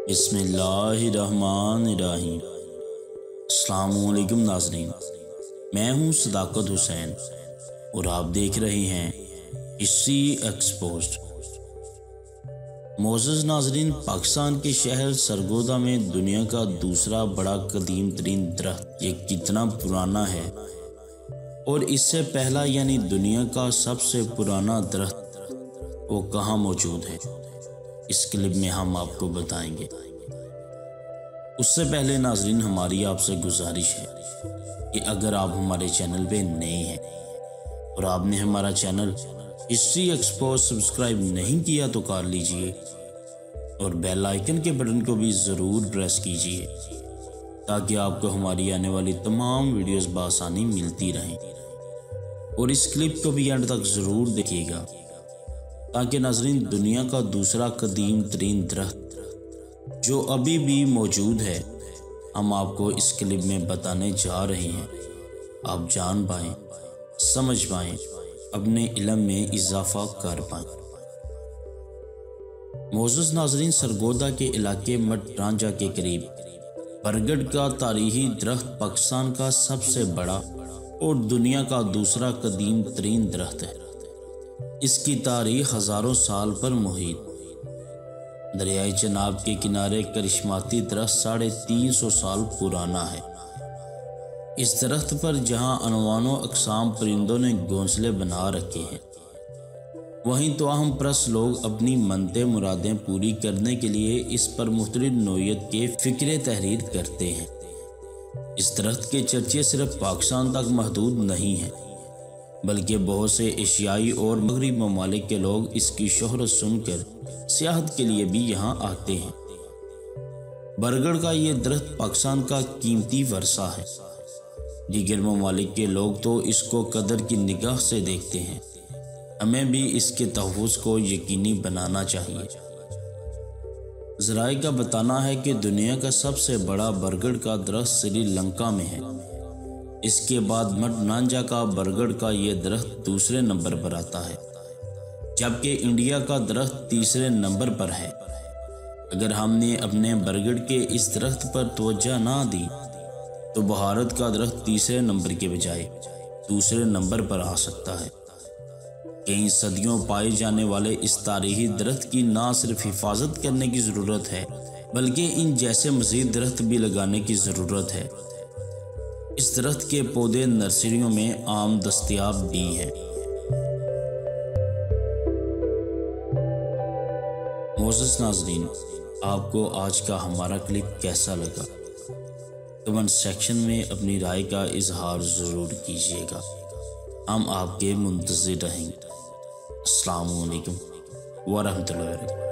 بسم اللہ الرحمن الرحیم۔ السلام علیکم ناظرین، میں ہوں صداقت حسین اور آپ دیکھ رہے ہیں ہسٹری ایکسپوزڈ۔ معزز ناظرین، پاکستان کے شہر سرگودا میں دنیا کا دوسرا بڑا قدیم ترین درخت یہ کتنا پرانا ہے اور اس سے پہلا یعنی دنیا کا سب سے پرانا درخت وہ کہاں موجود ہے، اس کلپ میں ہم آپ کو بتائیں گے۔ اس سے پہلے ناظرین ہماری آپ سے گزارش ہے کہ اگر آپ ہمارے چینل پہ نئے ہیں اور آپ نے ہمارا چینل ہسٹری ایکسپوز سبسکرائب نہیں کیا تو کر لیجئے اور بیل آئیکن کے بٹن کو بھی ضرور پریس کیجئے تاکہ آپ کو ہماری آنے والی تمام ویڈیوز بآسانی ملتی رہیں، اور اس کلپ کو بھی اینڈ تک ضرور دیکھیے گا تاکہ ناظرین دنیا کا دوسرا قدیم ترین درخت جو ابھی بھی موجود ہے ہم آپ کو اس کلپ میں بتانے جا رہے ہیں، آپ جان پائیں، سمجھ پائیں، اپنے علم میں اضافہ کر پائیں۔ معزز ناظرین، سرگودا کے علاقے مٹ رانجھا کے قریب برگڑ کا تاریخی درخت پاکستان کا سب سے بڑا اور دنیا کا دوسرا قدیم ترین درخت ہے۔ اس کی تاریخ ہزاروں سال پر محیط دریائے چناب کے کنارے کرشماتی درخت 350 سال پرانا ہے۔ اس درخت پر جہاں انواع و اقسام پرندوں نے گھونسلے بنا رکھے ہیں، وہیں تواہم پرست لوگ اپنی منتیں مرادیں پوری کرنے کے لیے اس پر مختلف نوعیت کے فکرے تحریر کرتے ہیں۔ اس درخت کے چرچے صرف پاکستان تک محدود نہیں ہیں بلکہ بہت سے ایشیائی اور مغربی ممالک کے لوگ اس کی شہرت سن کر سیاحت کے لیے بھی یہاں آتے ہیں۔ برگڑ کا یہ درخت پاکستان کا قیمتی ورثہ ہے۔ دیگر ممالک کے لوگ تو اس کو قدر کی نگاہ سے دیکھتے ہیں، ہمیں بھی اس کے تحفظ کو یقینی بنانا چاہیے۔ ذرائع کا بتانا ہے کہ دنیا کا سب سے بڑا برگڑ کا درخت سری لنکا میں ہے۔ اس کے بعد مٹ رانجھا کا برگڑ کا یہ درخت دوسرے نمبر پر آتا ہے، جبکہ انڈیا کا درخت تیسرے نمبر پر ہے۔ اگر ہم نے اپنے برگڑ کے اس درخت پر توجہ نہ دی تو بھارت کا درخت تیسرے نمبر کے بجائے دوسرے نمبر پر آ سکتا ہے۔ کئی صدیوں پائے جانے والے اس تاریخی درخت کی نہ صرف حفاظت کرنے کی ضرورت ہے بلکہ ان جیسے مزید درخت بھی لگانے کی ضرورت ہے۔ اس درخت کے پودے نرسریوں میں عام دستیاب بھی ہیں۔ معزز ناظرین، آپ کو آج کا ہمارا کلپ کیسا لگا؟ کمنٹ سیکشن میں اپنی رائے کا اظہار ضرور کیجیے گا، ہم آپ کے منتظر رہیں گے۔ السلام علیکم ورحمۃ اللہ وبرکاتہ۔